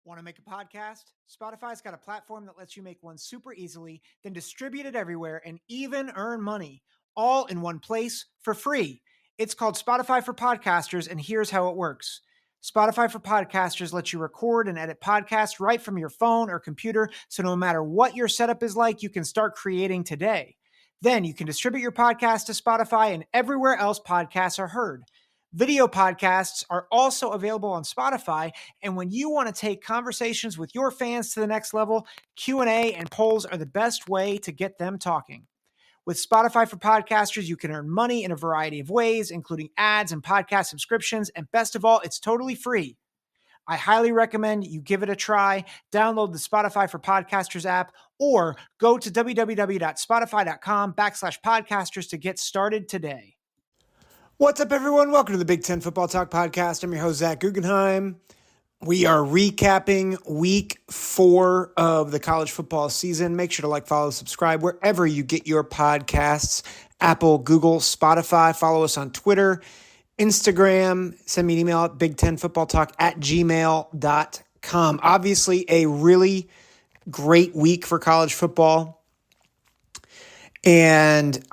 Want to make a podcast? Spotify's got a platform that lets you make one super easily, then distribute it everywhere and even earn money, all in one place for free. It's called Spotify for Podcasters, and here's how it works. Spotify for Podcasters lets you record and edit podcasts right from your phone or computer, so no matter what your setup is like, you can start creating today. Then you can distribute your podcast to Spotify and everywhere else podcasts are heard. Video podcasts are also available on Spotify, and when you want to take conversations with your fans to the next level, Q&A and polls are the best way to get them talking. With Spotify for Podcasters, you can earn money in a variety of ways, including ads and podcast subscriptions, and best of all, it's totally free. I highly recommend you give it a try. Download the Spotify for Podcasters app or go to www.spotify.com/podcasters to get started today. What's up, everyone? Welcome to the Big Ten Football Talk Podcast. I'm your host, Zach Guggenheim. We are recapping week 4 of the college football season. Make sure to like, follow, subscribe wherever you get your podcasts. Apple, Google, Spotify. Follow us on Twitter, Instagram. Send me an email at big10footballtalk@gmail.com. Obviously, a really great week for college football. And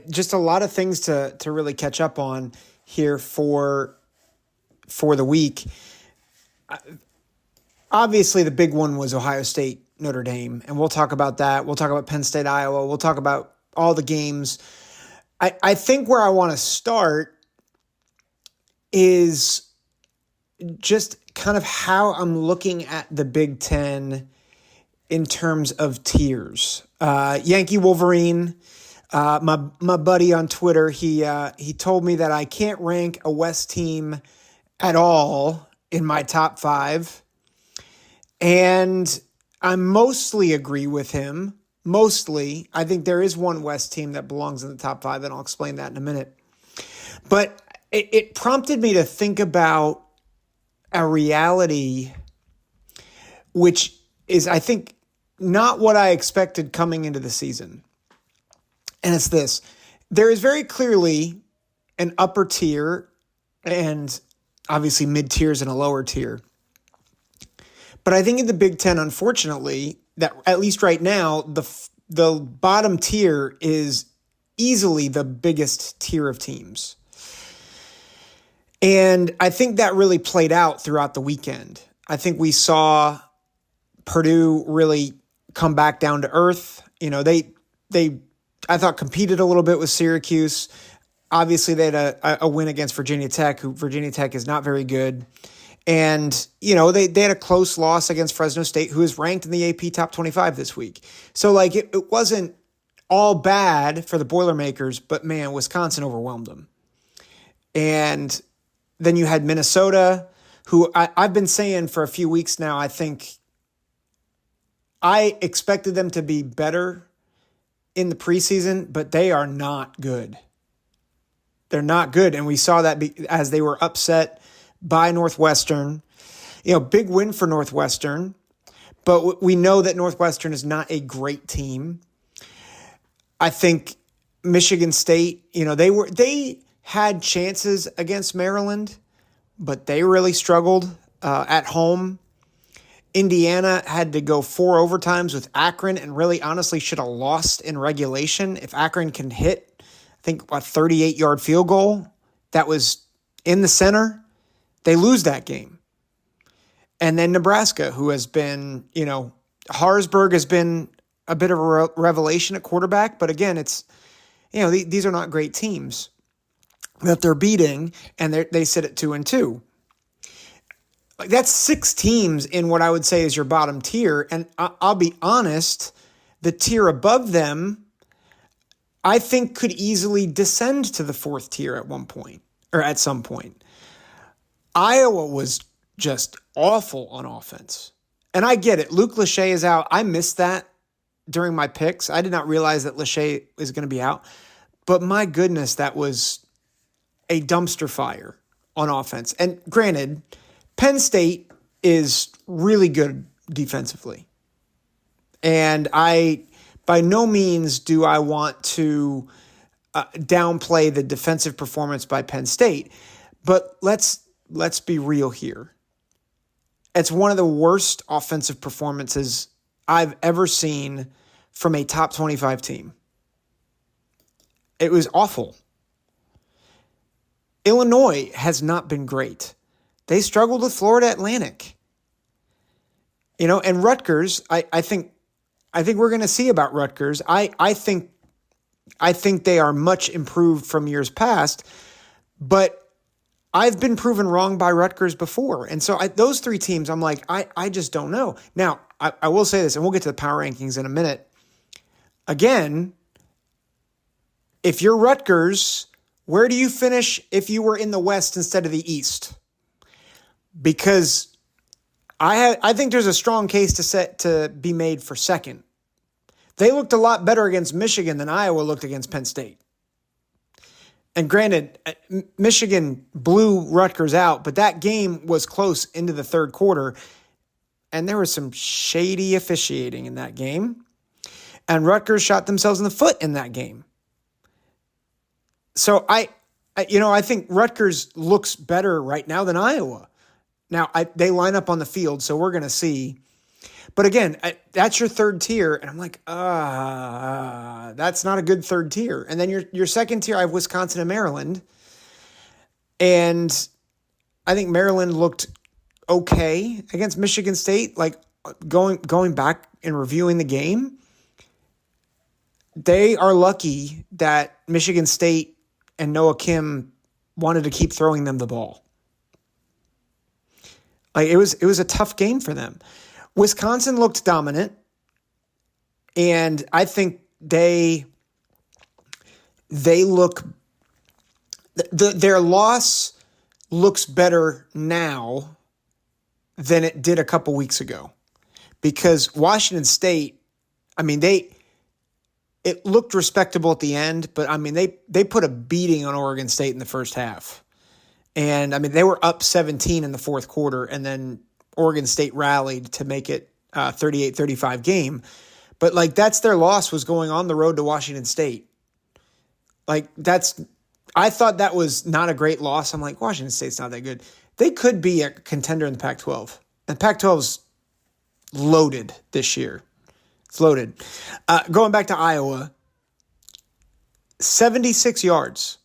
just a lot of things to really catch up on here for the week. Obviously, the big one was Ohio State, Notre Dame, and we'll talk about that. We'll talk about Penn State, Iowa. We'll talk about all the games. I think where I want to start is just kind of how I'm looking at the Big Ten in terms of tiers. Yankee Wolverine, my buddy on Twitter, he told me that I can't rank a West team at all in my top 5. And I mostly agree with him. Mostly. I think there is one West team that belongs in the top 5, and I'll explain that in a minute. But it prompted me to think about a reality which is, I think, not what I expected coming into the season. And it's this. There is very clearly an upper tier and obviously mid-tiers and a lower tier. But I think in the Big Ten, unfortunately, that at least right now, the bottom tier is easily the biggest tier of teams. And I think that really played out throughout the weekend. I think we saw Purdue really come back down to earth. You know, they I thought competed a little bit with Syracuse. Obviously, they had a win against Virginia Tech, who Virginia Tech is not very good. And, you know, they had a close loss against Fresno State, who is ranked in the AP Top 25 this week. So, like, it wasn't all bad for the Boilermakers, but, man, Wisconsin overwhelmed them. And then you had Minnesota, who I've been saying for a few weeks now, I think I expected them to be better in the preseason, but they are not good. They're not good, and we saw that as they were upset by Northwestern. You know, big win for Northwestern, but we know that Northwestern is not a great team. I think Michigan State, you know, they had chances against Maryland, but they really struggled at home. Indiana had to go 4 overtimes with Akron and really honestly should have lost in regulation. If Akron can hit, I think, a 38-yard field goal that was in the center, they lose that game. And then Nebraska, who has been, you know, Harsberg has been a bit of a revelation at quarterback. But again, it's, you know, these are not great teams that they're beating, and they sit at 2-2. Like, that's 6 teams in what I would say is your bottom tier. And I'll be honest, the tier above them, I think, could easily descend to the 4th tier at one point or at some point. Iowa was just awful on offense. And I get it. Luke Lachey is out. I missed that during my picks. I did not realize that Lachey is going to be out. But my goodness, that was a dumpster fire on offense. And granted, Penn State is really good defensively. And by no means do I want to downplay the defensive performance by Penn State. But let's be real here. It's one of the worst offensive performances I've ever seen from a top 25 team. It was awful. Illinois has not been great. They struggled with Florida Atlantic. And Rutgers, I think we're going to see about Rutgers. I think they are much improved from years past, but I've been proven wrong by Rutgers before. And so those three teams, I'm like, I just don't know. Now, I will say this, and we'll get to the power rankings in a minute. Again, if you're Rutgers, where do you finish if you were in the West instead of the East? Because I think there's a strong case to be made for second. They looked a lot better against Michigan than Iowa looked against Penn State. And granted, Michigan blew Rutgers out, but that game was close into the third quarter, and there was some shady officiating in that game. And Rutgers shot themselves in the foot in that game. So I think Rutgers looks better right now than Iowa. Now, they line up on the field, so we're going to see. But again, that's your third tier, and I'm like, that's not a good third tier. And then your second tier, I have Wisconsin and Maryland. And I think Maryland looked okay against Michigan State. Like going back and reviewing the game, they are lucky that Michigan State and Noah Kim wanted to keep throwing them the ball. Like it was a tough game for them. Wisconsin looked dominant, and I think they look their loss looks better now than it did a couple weeks ago, because Washington State, I mean, it looked respectable at the end, but I mean they put a beating on Oregon State in the first half. And I mean, they were up 17 in the fourth quarter, and then Oregon State rallied to make it 38-35 game. But like, that's their loss, was going on the road to Washington State. Like I thought that was not a great loss. I'm like, Washington State's not that good. They could be a contender in the Pac-12. And Pac-12's loaded this year. It's loaded. Going back to Iowa, 76 yards.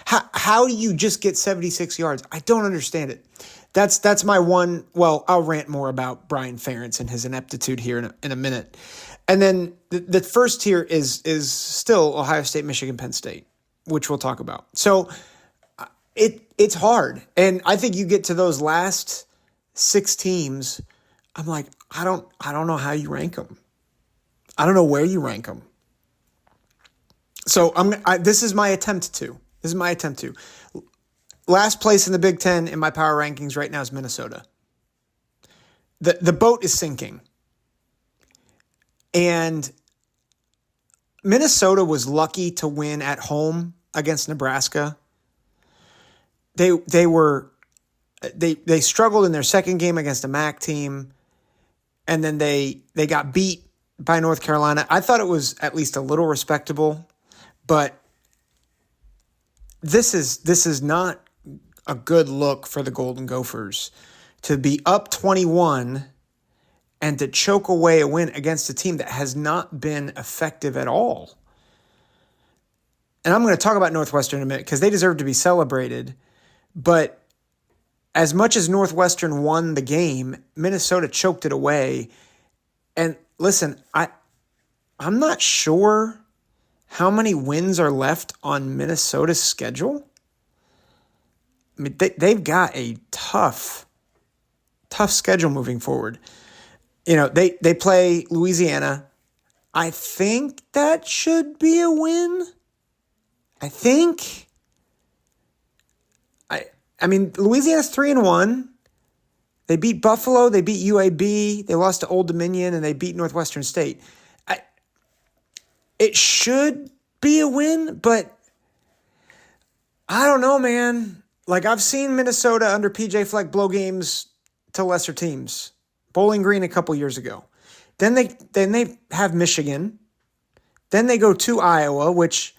How do you just get 76 yards? I don't understand it. That's my one. Well, I'll rant more about Brian Ferentz and his ineptitude here in a minute. And then the first tier is still Ohio State, Michigan, Penn State, which we'll talk about. So it's hard. And I think you get to those last six teams, I'm like, I don't know how you rank them. I don't know where you rank them. So this is my attempt to. Last place in the Big Ten in my power rankings right now is Minnesota. The boat is sinking. And Minnesota was lucky to win at home against Nebraska. They struggled in their second game against a MAC team, and then they got beat by North Carolina. I thought it was at least a little respectable, but this is not a good look for the Golden Gophers to be up 21 and to choke away a win against a team that has not been effective at all. And I'm going to talk about Northwestern in a minute because they deserve to be celebrated. But as much as Northwestern won the game, Minnesota choked it away. And listen, I'm not sure how many wins are left on Minnesota's schedule. I mean, they've got a tough schedule moving forward. They play Louisiana. I think that should be a win. I mean, Louisiana's 3-1. They beat Buffalo. They beat UAB. They lost to Old Dominion, and they beat Northwestern State. It should be a win, but I don't know, man. Like, I've seen Minnesota under PJ Fleck blow games to lesser teams. Bowling Green a couple years ago. Then they have Michigan. Then they go to Iowa, which,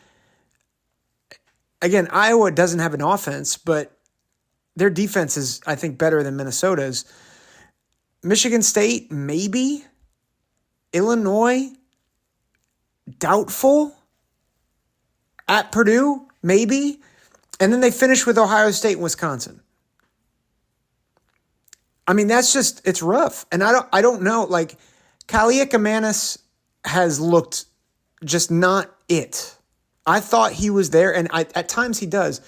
again, Iowa doesn't have an offense, but Their defense is, I think, better than Minnesota's. Michigan State, maybe. Illinois, doubtful. At Purdue, maybe. And then they finish with Ohio State and Wisconsin. I mean, it's rough. And I don't know. Like, Kaliakamanis has looked just not it. I thought he was there, and at times he does.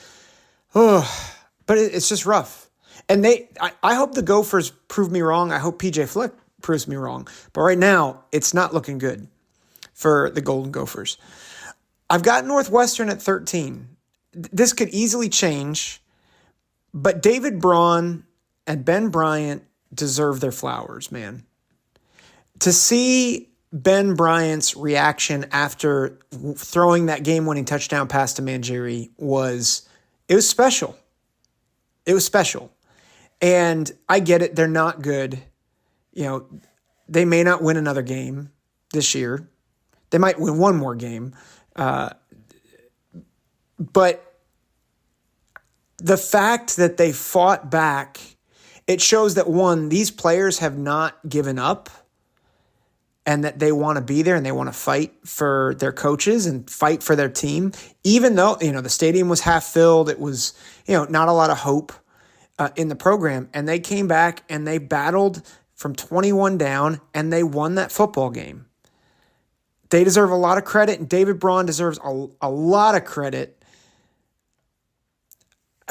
Oh, but it's just rough. And I hope the Gophers prove me wrong. I hope PJ Fleck proves me wrong. But right now, it's not looking good for the Golden Gophers. I've got Northwestern at 13. This could easily change, but David Braun and Ben Bryant deserve their flowers, man. To see Ben Bryant's reaction after throwing that game-winning touchdown pass to Mangieri was special. It was special. And I get it. They're not good. You know, they may not win another game this year. They might win one more game. But the fact that they fought back, it shows that, one, these players have not given up and that they want to be there and they want to fight for their coaches and fight for their team. Even though, the stadium was half filled, it was, not a lot of hope in the program. And they came back and they battled from 21 down and they won that football game. They deserve a lot of credit, and David Braun deserves a lot of credit.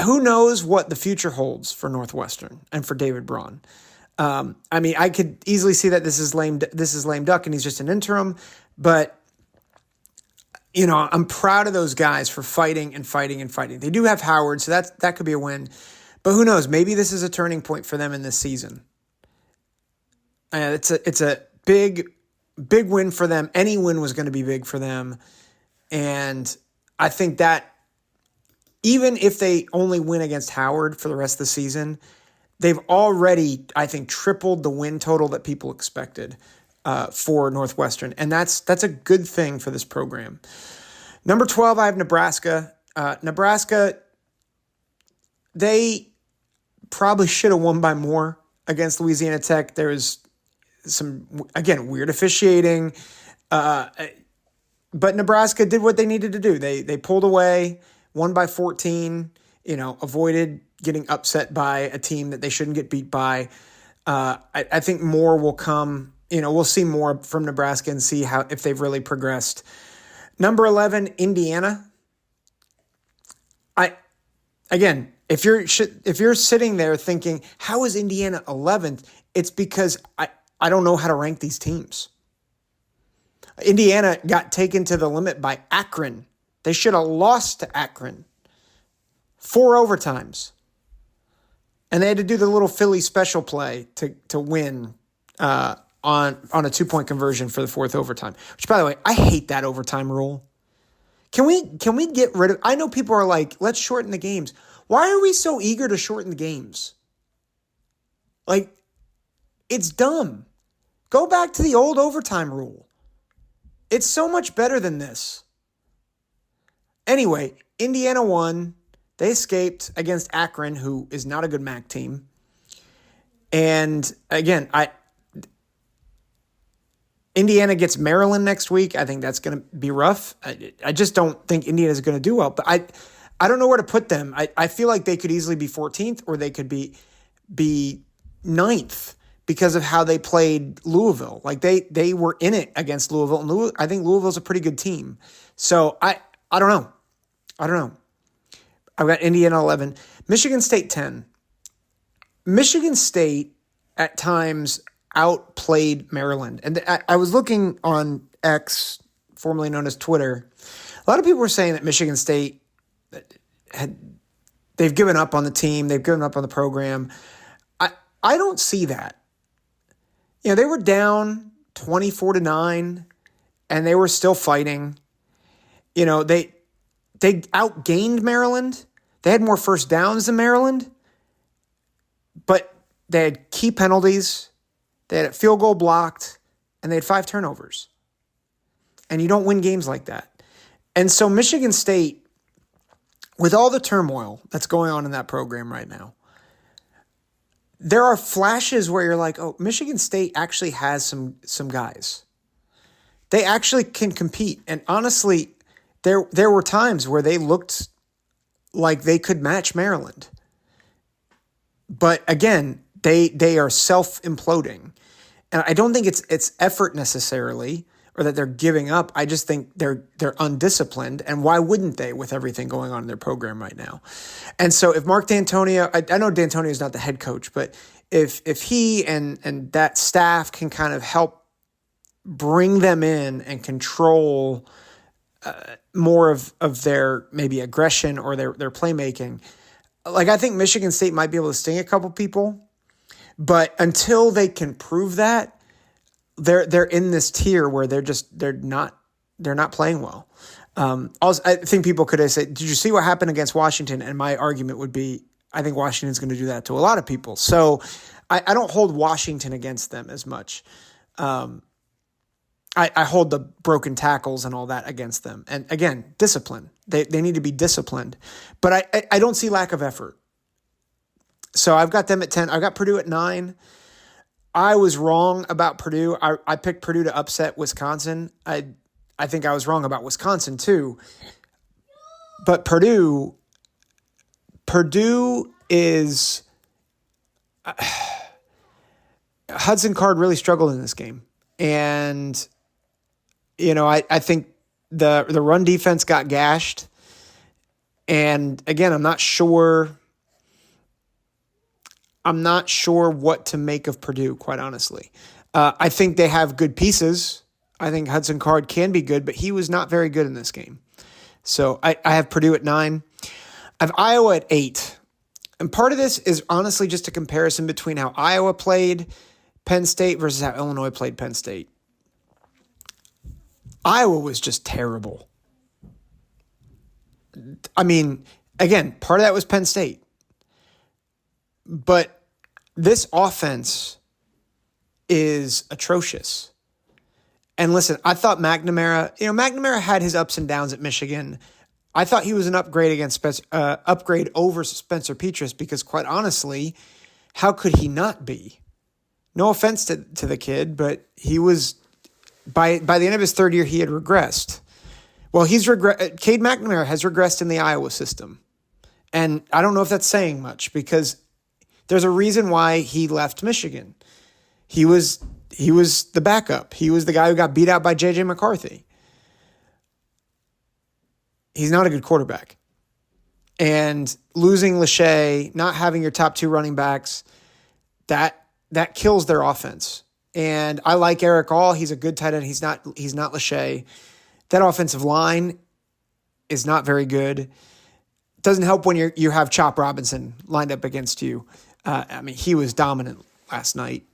Who knows what the future holds for Northwestern and for David Braun? I mean, I could easily see that this is lame duck and he's just an interim, but I'm proud of those guys for fighting and fighting and fighting. They do have Howard, so that could be a win. But who knows? Maybe this is a turning point for them in this season. It's a big win for them. Any win was going to be big for them, and I think that even if they only win against Howard for the rest of the season, they've already, I think, tripled the win total that people expected for Northwestern. And that's a good thing for this program. Number 12, I have Nebraska. Nebraska, they probably should have won by more against Louisiana Tech. There was some, again, weird officiating. But Nebraska did what they needed to do. They pulled away, won by 14, avoided getting upset by a team that they shouldn't get beat by. I think more will come. We'll see more from Nebraska and see if they've really progressed. Number 11, Indiana. If you're sitting there thinking, how is Indiana 11th? It's because I don't know how to rank these teams. Indiana got taken to the limit by Akron. They should have lost to Akron. 4 overtimes. And they had to do the little Philly special play to win on a 2-point conversion for the 4th overtime. Which, by the way, I hate that overtime rule. Can we get rid of? I know people are like, let's shorten the games. Why are we so eager to shorten the games? Like, it's dumb. Go back to the old overtime rule. It's so much better than this. Anyway, Indiana won. They escaped against Akron, who is not a good MAC team. And again, Indiana gets Maryland next week. I think that's going to be rough. I just don't think Indiana is going to do well. But I don't know where to put them. I feel like they could easily be 14th or they could be 9th because of how they played Louisville. Like they were in it against Louisville. And I think Louisville's a pretty good team. So I don't know. I've got Indiana 11. Michigan State 10. Michigan State at times outplayed Maryland. And I was looking on X, formerly known as Twitter. A lot of people were saying that Michigan State they've given up on the team. They've given up on the program. I don't see that. They were down 24-9 and they were still fighting. They outgained Maryland. They had more first downs than Maryland, but they had key penalties. They had a field goal blocked, and they had 5 turnovers. And you don't win games like that. And so Michigan State, with all the turmoil that's going on in that program right now, there are flashes where you're like, oh, Michigan State actually has some guys. They actually can compete. And honestly, there were times where they looked like they could match Maryland. But again, they are self-imploding. And I don't think it's effort necessarily or that they're giving up. I just think they're undisciplined. And why wouldn't they with everything going on in their program right now? And so if Mark D'Antonio, I know D'Antonio is not the head coach, but if he and that staff can kind of help bring them in and control more of their maybe aggression or their playmaking, like I think Michigan State might be able to sting a couple people, but until they can prove that, they're in this tier where they're not playing well. Also, I think people could have said, "Did you see what happened against Washington?" And my argument would be, I think Washington's going to do that to a lot of people. So I don't hold Washington against them as much. I hold the broken tackles and all that against them. And again, discipline. They need to be disciplined. But I don't see lack of effort. So I've got them at 10. I've got Purdue at 9. I was wrong about Purdue. I picked Purdue to upset Wisconsin. I think I was wrong about Wisconsin too. But Purdue is Hudson Card really struggled in this game. And I think the run defense got gashed. And again, I'm not sure what to make of Purdue, quite honestly. I think they have good pieces. I think Hudson Card can be good, but he was not very good in this game. So I have Purdue at 9. I have Iowa at 8. And part of this is honestly just a comparison between how Iowa played Penn State versus how Illinois played Penn State. Iowa was just terrible. I mean, again, part of that was Penn State. But this offense is atrocious. And listen, I thought McNamara had his ups and downs at Michigan. I thought he was an upgrade over Spencer Petras because, quite honestly, how could he not be? No offense to the kid, but he was by the end of his third year, he had regressed. Well, Cade McNamara has regressed in the Iowa system. And I don't know if that's saying much because there's a reason why he left Michigan. He was the backup. He was the guy who got beat out by J.J. McCarthy. He's not a good quarterback. And losing Lachey, not having your top 2 running backs, that kills their offense. And I like Eric All. He's a good tight end. He's not Lachey. That offensive line is not very good. It doesn't help when you have Chop Robinson lined up against you. He was dominant last night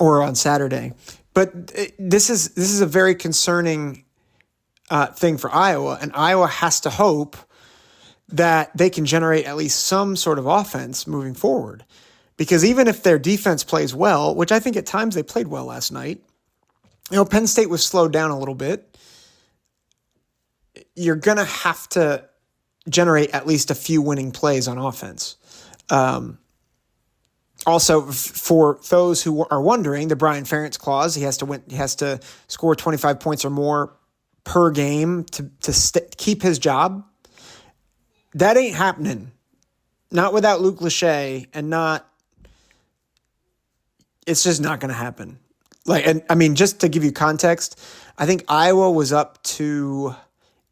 or on Saturday. But this is a very concerning thing for Iowa, and Iowa has to hope that they can generate at least some sort of offense moving forward. Because even if their defense plays well, which I think at times they played well last night, Penn State was slowed down a little bit. You're going to have to generate at least a few winning plays on offense. Also, for those who are wondering, the Brian Ferentz clause, he has to score 25 points or more per game to keep his job. That ain't happening. Not without Luke Lachey, and it's just not going to happen. Just to give you context, I think Iowa was up to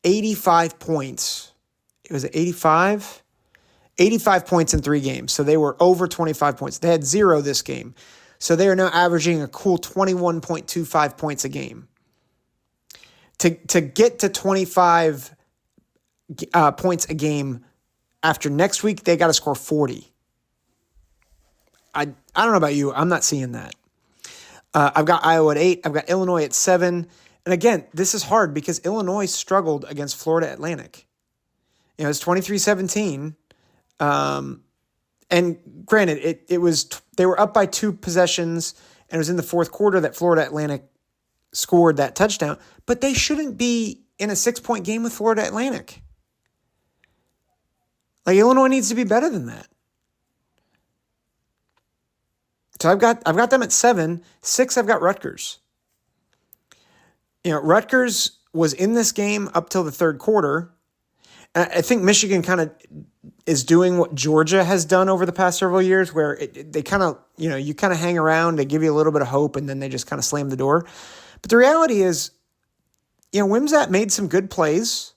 85 points. It was 85? 85 points in 3 games. So they were over 25 points. They had 0 this game. So they are now averaging a cool 21.25 points a game. To get to 25 points a game after next week, they got to score 40. I don't know about you. I'm not seeing that. I've got Iowa at 8. I've got Illinois at 7. And again, this is hard because Illinois struggled against Florida Atlantic. It's 23-17. And granted, they were up by 2 possessions, and it was in the fourth quarter that Florida Atlantic scored that touchdown. But they shouldn't be in a 6-point game with Florida Atlantic. Illinois needs to be better than that. So I've got them at 7. 6, I've got Rutgers. Rutgers was in this game up till the third quarter. I think Michigan kind of is doing what Georgia has done over the past several years, where they kind of, you kind of hang around, they give you a little bit of hope, and then they just kind of slam the door. But the reality is, Wimsatt made some good plays.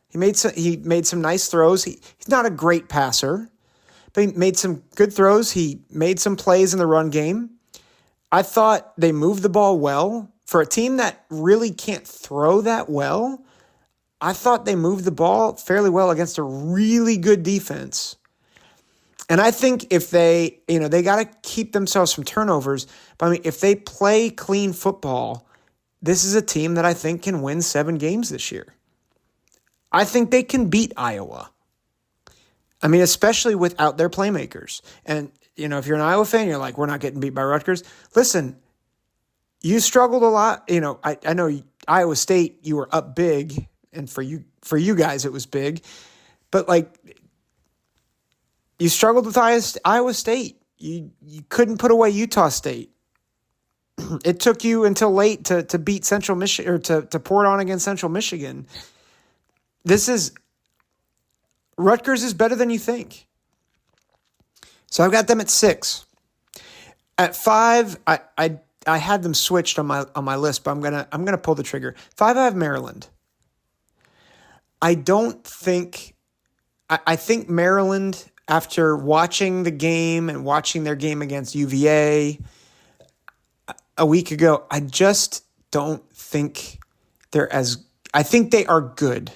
He made some nice throws. He's not a great passer, but he made some good throws. He made some plays in the run game. I thought they moved the ball well. For a team that really can't throw that well, I thought they moved the ball fairly well against a really good defense. And I think if they got to keep themselves from turnovers, but if they play clean football, this is a team that I think can win 7 games this year. I think they can beat Iowa. Especially without their playmakers. And, if you're an Iowa fan, you're like, we're not getting beat by Rutgers. Listen, you struggled a lot. I know Iowa State, you were up big, and for you guys, it was big. But, you struggled with Iowa State. You couldn't put away Utah State. It took you until late to beat Central Michigan, or to pour it on against Central Michigan. Rutgers is better than you think. So I've got them at 6. At 5, I had them switched on my list, but I'm gonna pull the trigger. 5, I have Maryland. I think Maryland, after watching the game and watching their game against UVA a week ago, I just don't think I think they are good.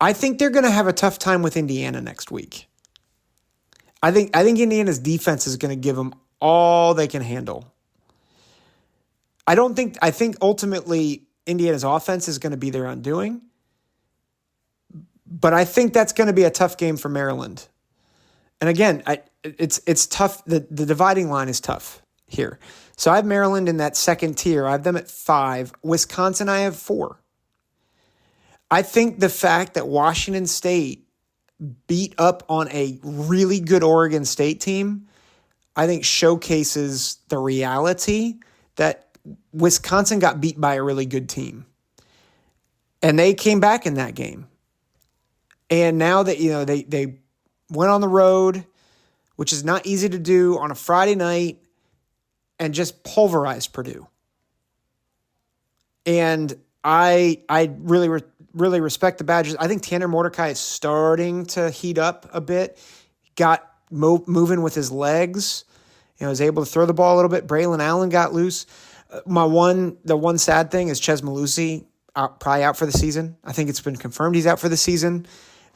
I think they're going to have a tough time with Indiana next week. I think Indiana's defense is going to give them all they can handle. I think ultimately Indiana's offense is going to be their undoing. But I think that's going to be a tough game for Maryland. And again, it's tough. The dividing line is tough here. So I have Maryland in that second tier. I have them at 5. Wisconsin, I have 4. I think the fact that Washington State beat up on a really good Oregon State team, I think showcases the reality that Wisconsin got beat by a really good team. And they came back in that game. And now that, they went on the road, which is not easy to do on a Friday night, and just pulverized Purdue. And I really respect the Badgers. I think Tanner Mordecai is starting to heat up a bit. Got moving with his legs. Was able to throw the ball a little bit. Braylon Allen got loose. The one sad thing is Ches Malusi probably out for the season. I think it's been confirmed he's out for the season.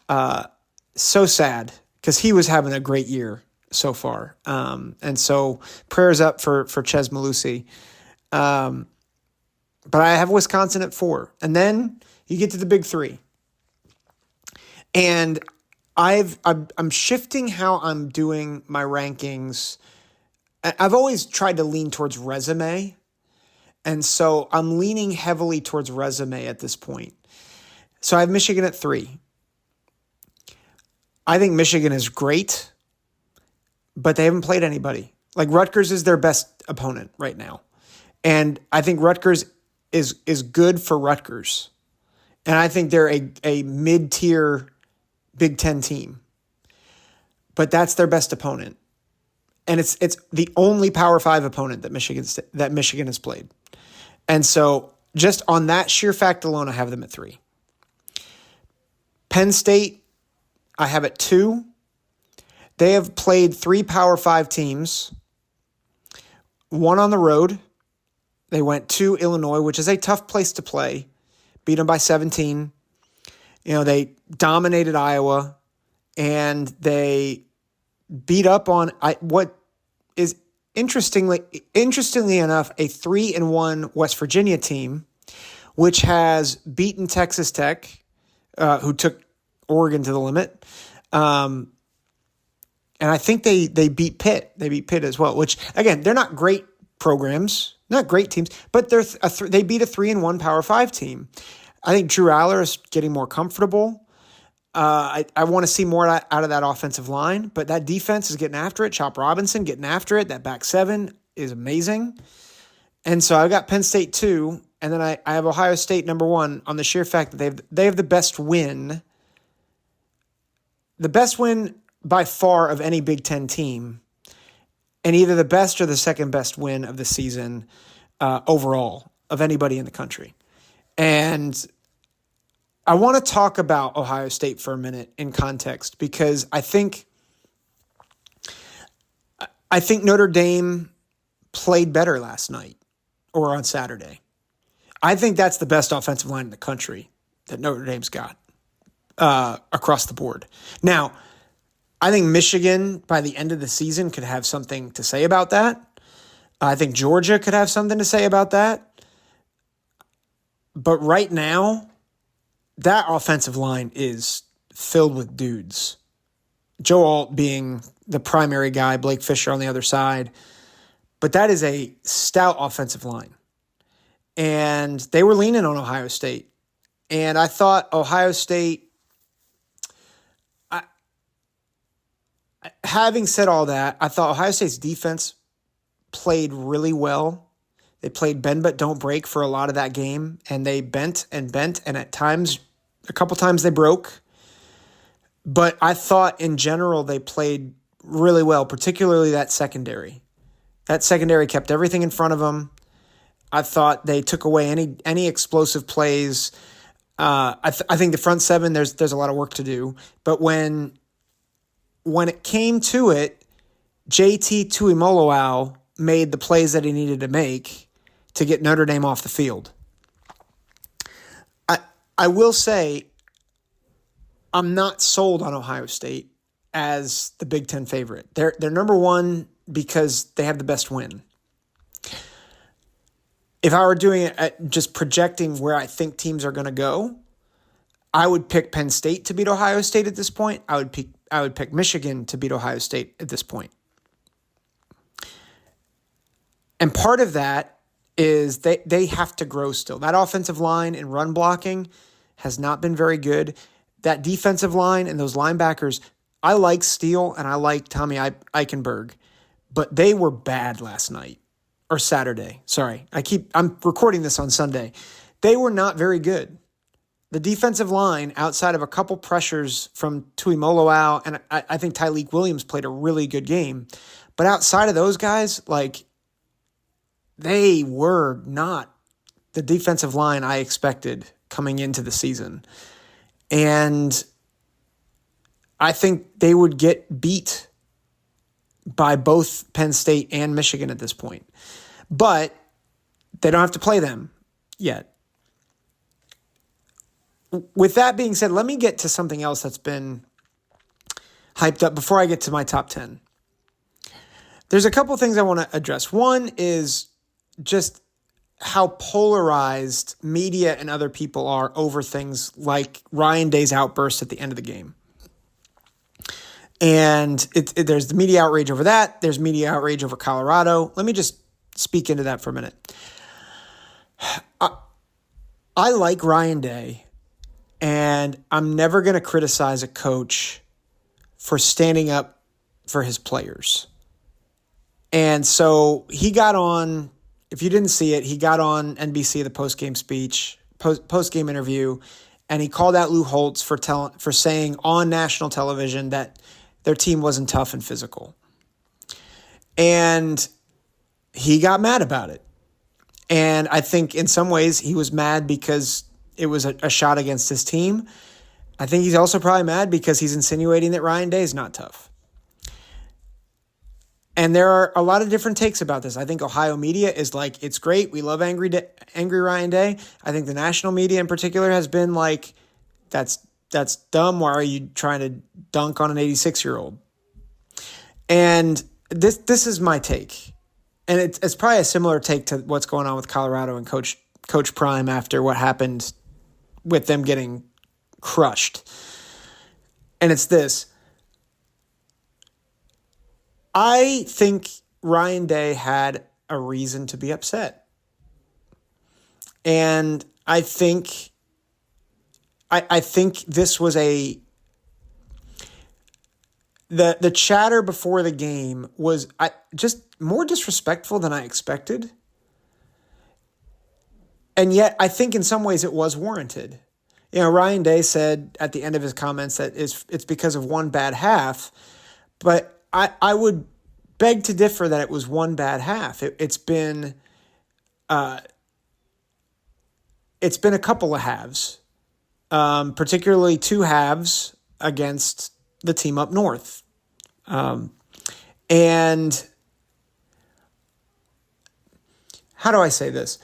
So sad because he was having a great year so far. And so prayers up for Ches Malusi. But I have Wisconsin at 4. And then you get to the big 3. And I'm shifting how I'm doing my rankings. I've always tried to lean towards resume. And so I'm leaning heavily towards resume at this point. So I have Michigan at 3. I think Michigan is great, but they haven't played anybody. Rutgers is their best opponent right now. And I think Rutgers is good for Rutgers. And I think they're a mid-tier Big Ten team. But that's their best opponent. And it's the only Power 5 opponent that Michigan has played. And so just on that sheer fact alone, I have them at 3. Penn State, I have at 2. They have played 3 Power 5 teams, 1 on the road. They went to Illinois, which is a tough place to play, beat them by 17. They dominated Iowa, and they beat up on what is interestingly enough a 3-1 West Virginia team, which has beaten Texas Tech, who took Oregon to the limit. And I think they beat Pitt. They beat Pitt as well, which, again, they're not great programs, not great teams, but they beat a 3-1 Power 5 team. I think Drew Aller is getting more comfortable. I want to see more out of that offensive line, but that defense is getting after it. Chop Robinson getting after it. That back seven is amazing. And so I've got Penn State 2, and then I have Ohio State number 1 on the sheer fact that they have the best win. The best win by far of any Big Ten team, and either the best or the second best win of the season overall of anybody in the country. And I want to talk about Ohio State for a minute in context, because I think Notre Dame played better last night or on Saturday. I think that's the best offensive line in the country that Notre Dame's got across the board. Now, I think Michigan by the end of the season could have something to say about that. I think Georgia could have something to say about that. But right now, that offensive line is filled with dudes. Joe Alt being the primary guy, Blake Fisher on the other side. But that is a stout offensive line. And they were leaning on Ohio State. And I thought Ohio State, having said all that, I thought Ohio State's defense played really well. They played bend but don't break for a lot of that game, and they bent, and at times, a couple times they broke. But I thought in general they played really well, particularly that secondary. That secondary kept everything in front of them. I thought they took away any explosive plays. I think the front seven, there's a lot of work to do. But when it came to it, JT Tuimoloau made the plays that he needed to make to get Notre Dame off the field. I will say I'm not sold on Ohio State as the Big Ten favorite. They're number 1 because they have the best win. If I were doing it just projecting where I think teams are going to go, I would pick Penn State to beat Ohio State at this point. I would pick Michigan to beat Ohio State at this point. And part of that is they have to grow still. That offensive line and run blocking has not been very good. That defensive line and those linebackers, I like Steele and I like Tommy Eichenberg, but they were bad last night. Or Saturday. Sorry. I'm recording this on Sunday. They were not very good. The defensive line, outside of a couple pressures from Tuimoloau, and I think Tyleik Williams played a really good game. But outside of those guys, they were not the defensive line I expected coming into the season. And I think they would get beat by both Penn State and Michigan at this point. But they don't have to play them yet. With that being said, let me get to something else that's been hyped up before I get to my top 10. There's a couple things I want to address. One is just how polarized media and other people are over things like Ryan Day's outburst at the end of the game. And there's the media outrage over that. There's media outrage over Colorado. Let me just speak into that for a minute. I like Ryan Day, and I'm never going to criticize a coach for standing up for his players. And so he got on, if you didn't see it, he got on NBC, the post-game speech, post-game interview, and he called out Lou Holtz for saying on national television that their team wasn't tough and physical. And he got mad about it. And I think in some ways he was mad because it was a shot against his team. I think he's also probably mad because he's insinuating that Ryan Day is not tough. And there are a lot of different takes about this. I think Ohio media is like, it's great. We love angry Ryan Day. I think the national media in particular has been like, that's dumb. Why are you trying to dunk on an 86-year-old? And this is my take. And it's probably a similar take to what's going on with Colorado and Coach Prime after what happened with them getting crushed. And it's this. I think Ryan Day had a reason to be upset. And I think this was a The chatter before the game was just more disrespectful than I expected. And yet, I think in some ways it was warranted. Ryan Day said at the end of his comments that it's because of one bad half, but I would beg to differ that it was one bad half. It's been a couple of halves, particularly two halves against the team up north. And how do I say this?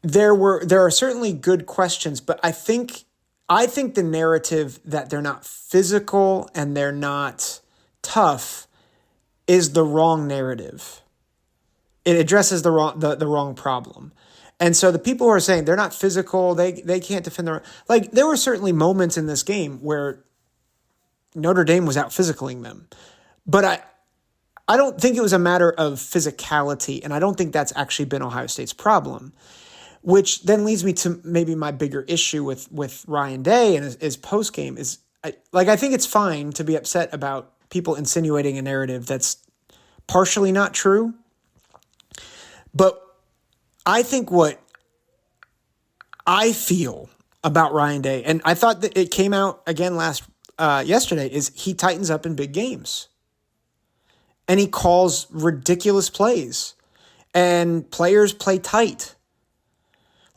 There are certainly good questions, but I think the narrative that they're not physical and they're not tough is the wrong narrative. It addresses the wrong problem. And so the people who are saying they're not physical, they can't defend their, like, there were certainly moments in this game where Notre Dame was out physicaling them. But I don't think it was a matter of physicality, and I don't think that's actually been Ohio State's problem. Which then leads me to maybe my bigger issue with Ryan Day and his post-game is, I think it's fine to be upset about people insinuating a narrative that's partially not true. But I think what I feel about Ryan Day, and I thought that it came out again yesterday, is he tightens up in big games. And he calls ridiculous plays. And players play tight.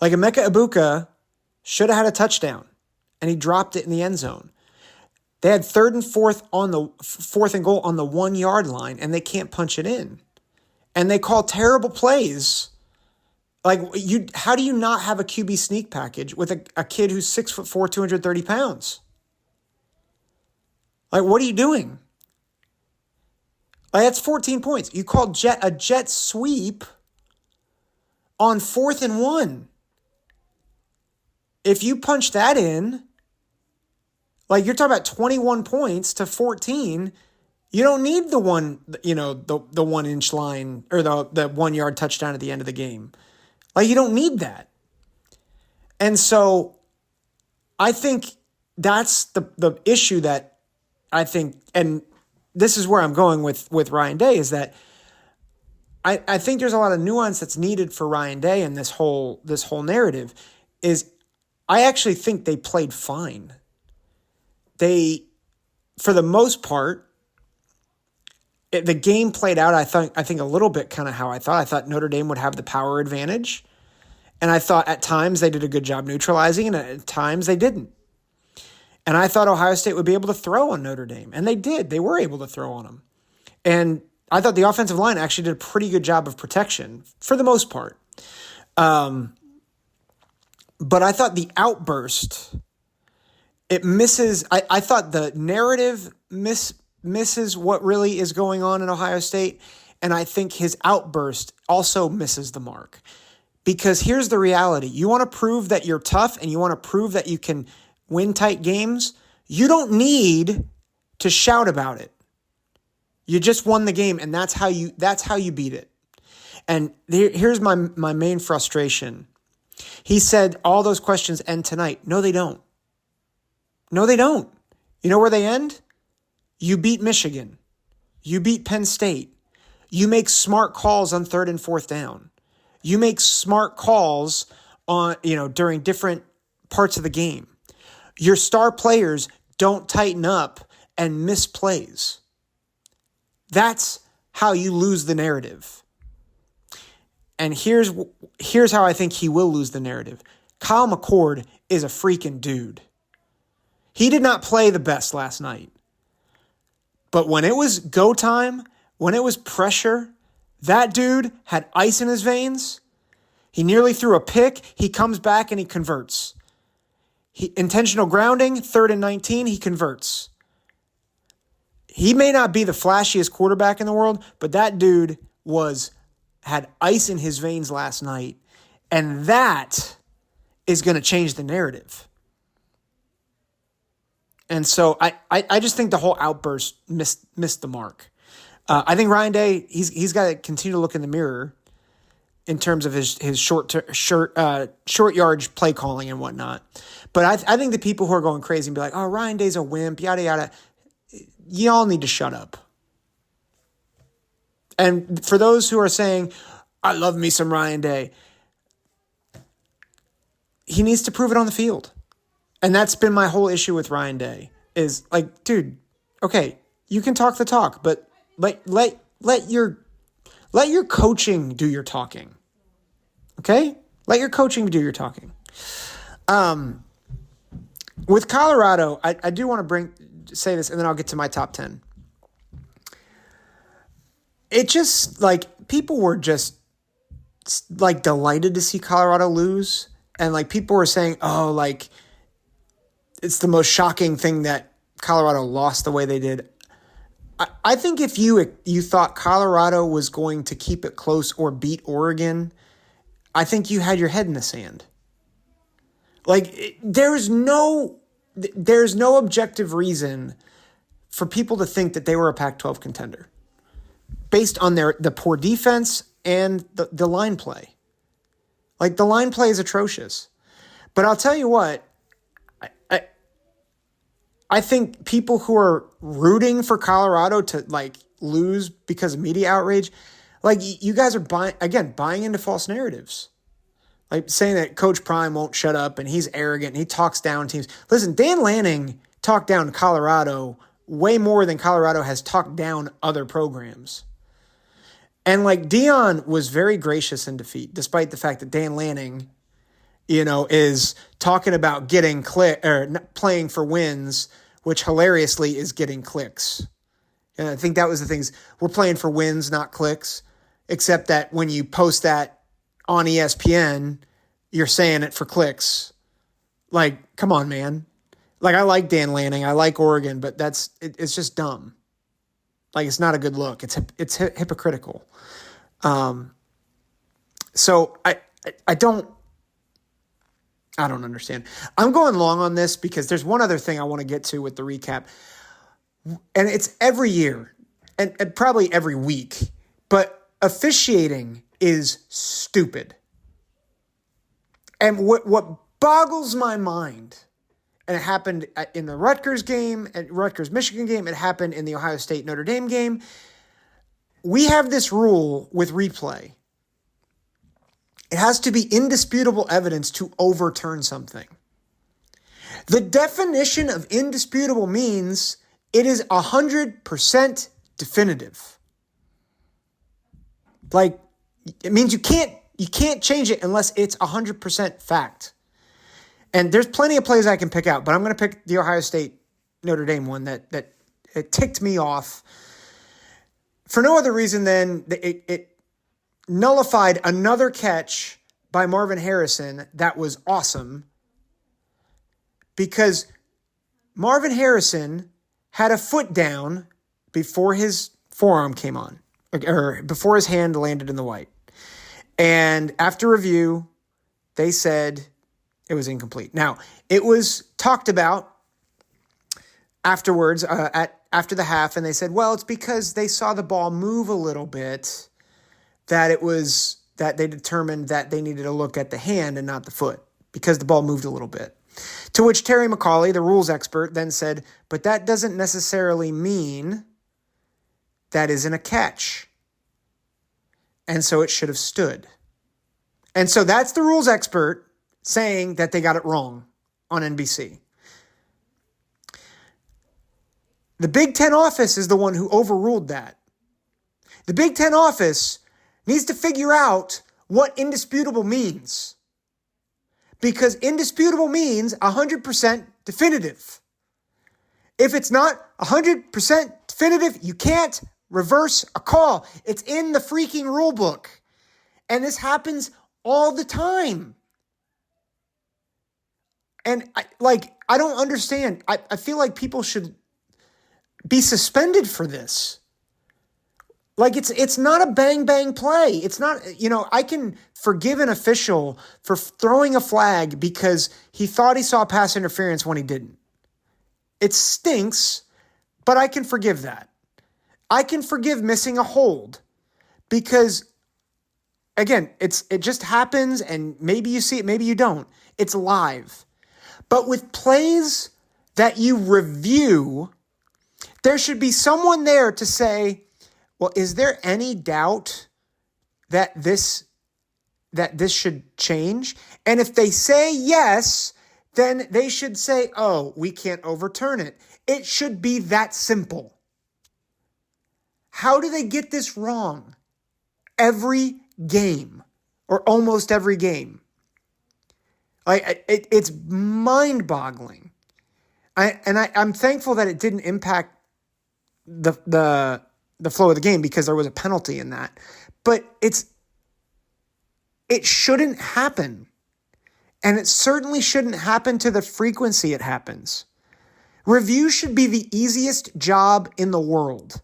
Like Emeka Ibuka should have had a touchdown, and he dropped it in the end zone. They had third and fourth and goal on the 1 yard line, and they can't punch it in. And they call terrible plays. Like, how do you not have a QB sneak package with a kid who's 6'4", 230 pounds? Like, what are you doing? Like, that's 14 points. You called a jet sweep on 4th and 1. If you punch that in, like, you're talking about 21 points to 14, you don't need the 1 inch line or the 1 yard touchdown at the end of the game. Like, you don't need that. And so I think that's the issue that I think, and this is where I'm going with Ryan Day, is that I think there's a lot of nuance that's needed for Ryan Day and this whole narrative is, I actually think they played fine. They, for the most part, the game played out, I think a little bit kind of how I thought. I thought Notre Dame would have the power advantage. And I thought at times they did a good job neutralizing, and at times they didn't. And I thought Ohio State would be able to throw on Notre Dame. And they did. They were able to throw on them. And I thought the offensive line actually did a pretty good job of protection for the most part. But I thought the outburst, it misses. I thought the narrative misses what really is going on in Ohio State. And I think his outburst also misses the mark. Because here's the reality. You want to prove that you're tough and you want to prove that you can win tight games. You don't need to shout about it. You just won the game, and that's how you beat it. And here's my main frustration. He said all those questions end tonight. No, they don't. No, they don't. You know where they end? You beat Michigan. You beat Penn State. You make smart calls on 3rd and 4th down. You make smart calls on, during different parts of the game. Your star players don't tighten up and miss plays. That's how you lose the narrative. And here's how I think he will lose the narrative. Kyle McCord is a freaking dude. He did not play the best last night. But when it was go time, when it was pressure, that dude had ice in his veins. He nearly threw a pick. He comes back and he converts. Intentional grounding, 3rd and 19, he converts. He may not be the flashiest quarterback in the world, but that dude had ice in his veins last night, and that is going to change the narrative. And so I just think the whole outburst missed the mark. I think Ryan Day, he's got to continue to look in the mirror in terms of his short yardage play calling and whatnot. But I think the people who are going crazy and be like, oh, Ryan Day's a wimp, yada, yada, y'all need to shut up. And for those who are saying, I love me some Ryan Day, he needs to prove it on the field. And that's been my whole issue with Ryan Day is like, dude, okay, you can talk the talk, but let your coaching do your talking. Okay? Let your coaching do your talking. With Colorado, I do want to say this, and then I'll get to my top 10. It just, like, people were just, like, delighted to see Colorado lose. And, like, people were saying, oh, like, it's the most shocking thing that Colorado lost the way they did. I think if you thought Colorado was going to keep it close or beat Oregon, I think you had your head in the sand. Like, there's no objective reason for people to think that they were a Pac-12 contender based on the poor defense and the line play. Like, the line play is atrocious. But I'll tell you what, I think people who are rooting for Colorado to, like, lose because of media outrage, like, you guys are buying into false narratives. Like, saying that Coach Prime won't shut up and he's arrogant and he talks down teams. Listen, Dan Lanning talked down Colorado way more than Colorado has talked down other programs. And, like, Dion was very gracious in defeat, despite the fact that Dan Lanning, is talking about getting playing for wins, which hilariously is getting clicks. And I think that was the things. We're playing for wins, not clicks, except that when you post that on ESPN, you're saying it for clicks. Like, come on, man. Like, I like Dan Lanning. I like Oregon, but it's just dumb. Like, it's not a good look. It's hypocritical. So I don't understand. I'm going long on this because there's one other thing I want to get to with the recap. And it's every year and probably every week, but officiating is stupid. And what boggles my mind, and it happened in the Rutgers game, at Rutgers-Michigan game, it happened in the Ohio State-Notre Dame game. We have this rule with replay. It has to be indisputable evidence to overturn something. The definition of indisputable means it is 100% definitive. Like, it means you can't change it unless it's 100% fact. And there's plenty of plays I can pick out, but I'm going to pick the Ohio State Notre Dame one that it ticked me off for no other reason than it nullified another catch by Marvin Harrison that was awesome, because Marvin Harrison had a foot down before his forearm came on, or before his hand landed in the white. And after review, they said it was incomplete. Now, it was talked about afterwards, after the half, and they said, well, it's because they saw the ball move a little bit that they determined that they needed to look at the hand and not the foot because the ball moved a little bit. To which Terry McCauley, the rules expert, then said, but that doesn't necessarily mean that isn't a catch. And so it should have stood. And so that's the rules expert saying that they got it wrong on NBC. The Big Ten office is the one who overruled that. The Big Ten office needs to figure out what indisputable means. Because indisputable means 100% definitive. If it's not 100% definitive, you can't reverse a call. It's in the freaking rule book. And this happens all the time. And I don't understand. I feel like people should be suspended for this. Like, it's not a bang play. It's not, I can forgive an official for throwing a flag because he thought he saw pass interference when he didn't. It stinks, but I can forgive that. I can forgive missing a hold because again, it just happens, and maybe you see it, maybe you don't. It's live. But with plays that you review, there should be someone there to say, well, is there any doubt that this should change? And if they say yes, then they should say, oh, we can't overturn it. It should be that simple. How do they get this wrong? Every game, or almost every game. It's mind-boggling. I'm thankful that it didn't impact the flow of the game because there was a penalty in that. But it shouldn't happen. And it certainly shouldn't happen to the frequency it happens. Review should be the easiest job in the world,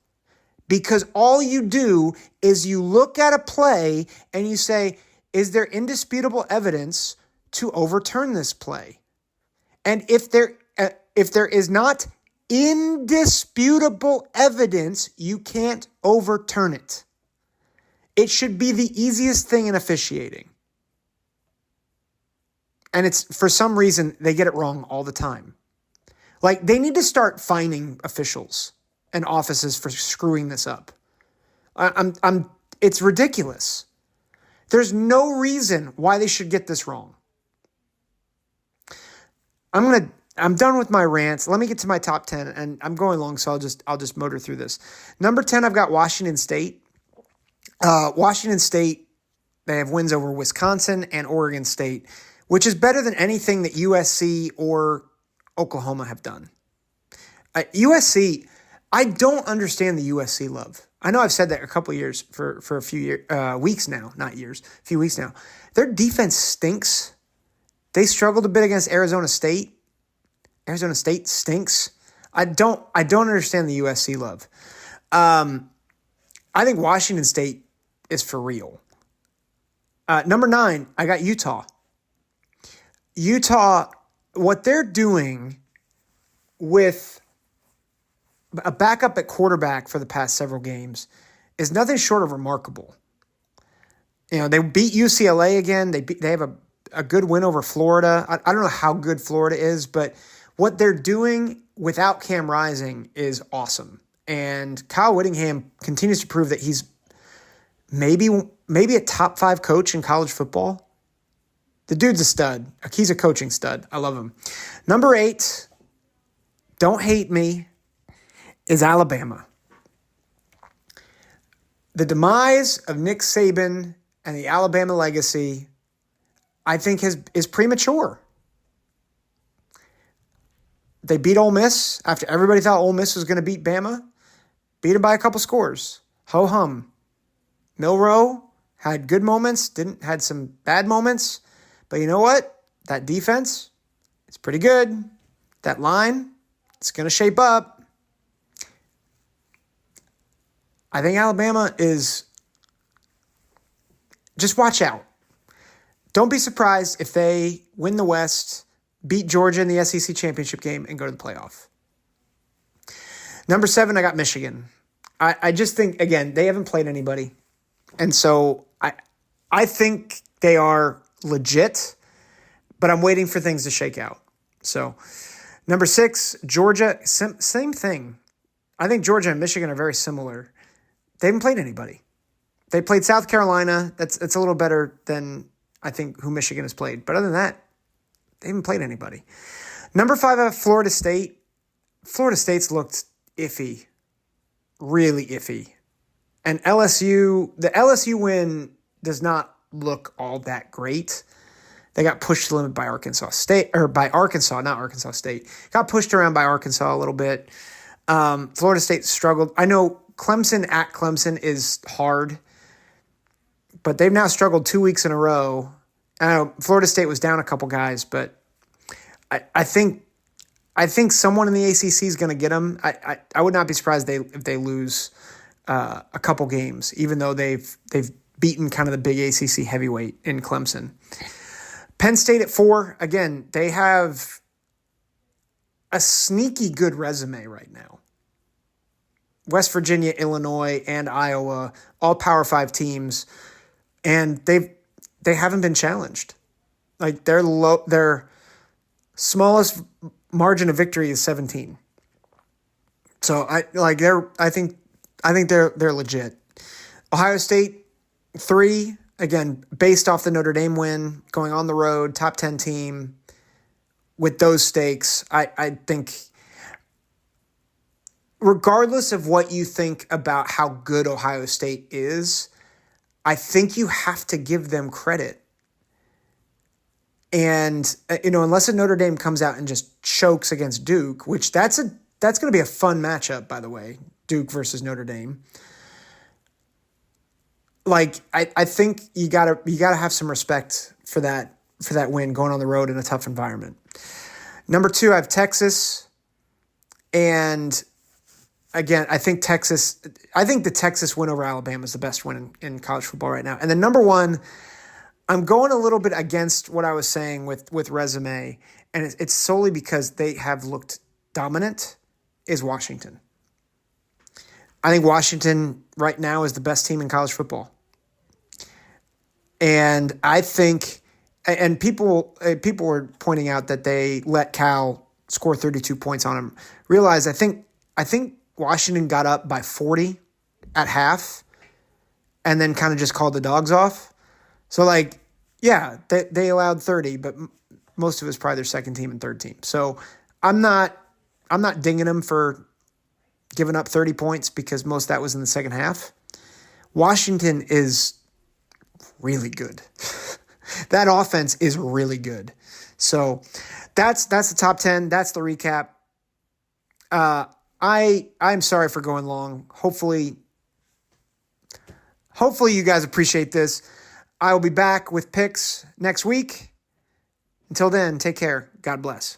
because all you do is you look at a play and you say, is there indisputable evidence to overturn this play? And if there is not indisputable evidence, you can't overturn it. It should be the easiest thing in officiating. And it's, for some reason, they get it wrong all the time. Like, they need to start fining officials and offices for screwing this up. It's ridiculous. There's no reason why they should get this wrong. I'm done with my rants. Let me get to my top 10, and I'm going long, so I'll just motor through this. Number 10, I've got Washington State. Washington State, they have wins over Wisconsin and Oregon State, which is better than anything that USC or Oklahoma have done. USC, I don't understand the USC love. I know I've said that a couple of years for a few weeks now, not years, a few weeks now. Their defense stinks. They struggled a bit against Arizona State. Arizona State stinks. I don't understand the USC love. I think Washington State is for real. Number 9, I got Utah. Utah, what they're doing with a backup at quarterback for the past several games is nothing short of remarkable. You know, they beat UCLA again. They have a good win over Florida. I don't know how good Florida is, but what they're doing without Cam Rising is awesome. And Kyle Whittingham continues to prove that he's maybe a top 5 coach in college football. The dude's a stud. He's a coaching stud. I love him. Number 8, don't hate me, is Alabama. The demise of Nick Saban and the Alabama legacy, I think, is premature. They beat Ole Miss after everybody thought Ole Miss was going to beat Bama. Beat them by a couple scores. Ho-hum. Milroe had good moments, had some bad moments. But you know what? That defense, it's pretty good. That line, it's going to shape up. I think Alabama is... Just watch out. Don't be surprised if they win the West, beat Georgia in the SEC championship game, and go to the playoff. Number 7, I got Michigan. I just think, again, they haven't played anybody. And so I think they are legit, but I'm waiting for things to shake out. So, number 6, Georgia, same thing. I think Georgia and Michigan are very similar. They haven't played anybody. They played South Carolina. That's a little better than, I think, who Michigan has played. But other than that, they haven't played anybody. Number 5, I have Florida State. Florida State's looked iffy. Really iffy. And the LSU win does not look all that great. They got pushed to the limit by Arkansas State, or by Arkansas, not Arkansas State. Got pushed around by Arkansas a little bit. Florida State struggled. I know Clemson at Clemson is hard, but they've now struggled 2 weeks in a row. I know Florida State was down a couple guys, but I think someone in the ACC is going to get them. I would not be surprised if they lose a couple games, even though they've beaten kind of the big ACC heavyweight in Clemson. Penn State at 4, again, they have a sneaky good resume right now. West Virginia, Illinois, and Iowa, all Power 5 teams. and they haven't been challenged. Like their smallest margin of victory is 17. So I think they're legit. Ohio State 3, again, based off the Notre Dame win, going on the road, top 10 team with those stakes. I think regardless of what you think about how good Ohio State is, I think you have to give them credit. And, unless a Notre Dame comes out and just chokes against Duke, which that's going to be a fun matchup, by the way, Duke versus Notre Dame. Like, I think you gotta have some respect for that win going on the road in a tough environment. Number 2, I have Texas. And again, I think the Texas win over Alabama is the best win in college football right now. And then number 1, I'm going a little bit against what I was saying with resume, and it's solely because they have looked dominant, is Washington. I think Washington right now is the best team in college football. And I think, and people were pointing out that they let Cal score 32 points on them. Realize I think Washington got up by 40 at half and then kind of just called the dogs off. So they allowed 30, but most of it was probably their second team and third team. So I'm not dinging them for giving up 30 points because most of that was in the second half. Washington is really good. That offense is really good. So that's the top 10. That's the recap. I'm sorry for going long. Hopefully you guys appreciate this. I will be back with picks next week. Until then, take care. God bless.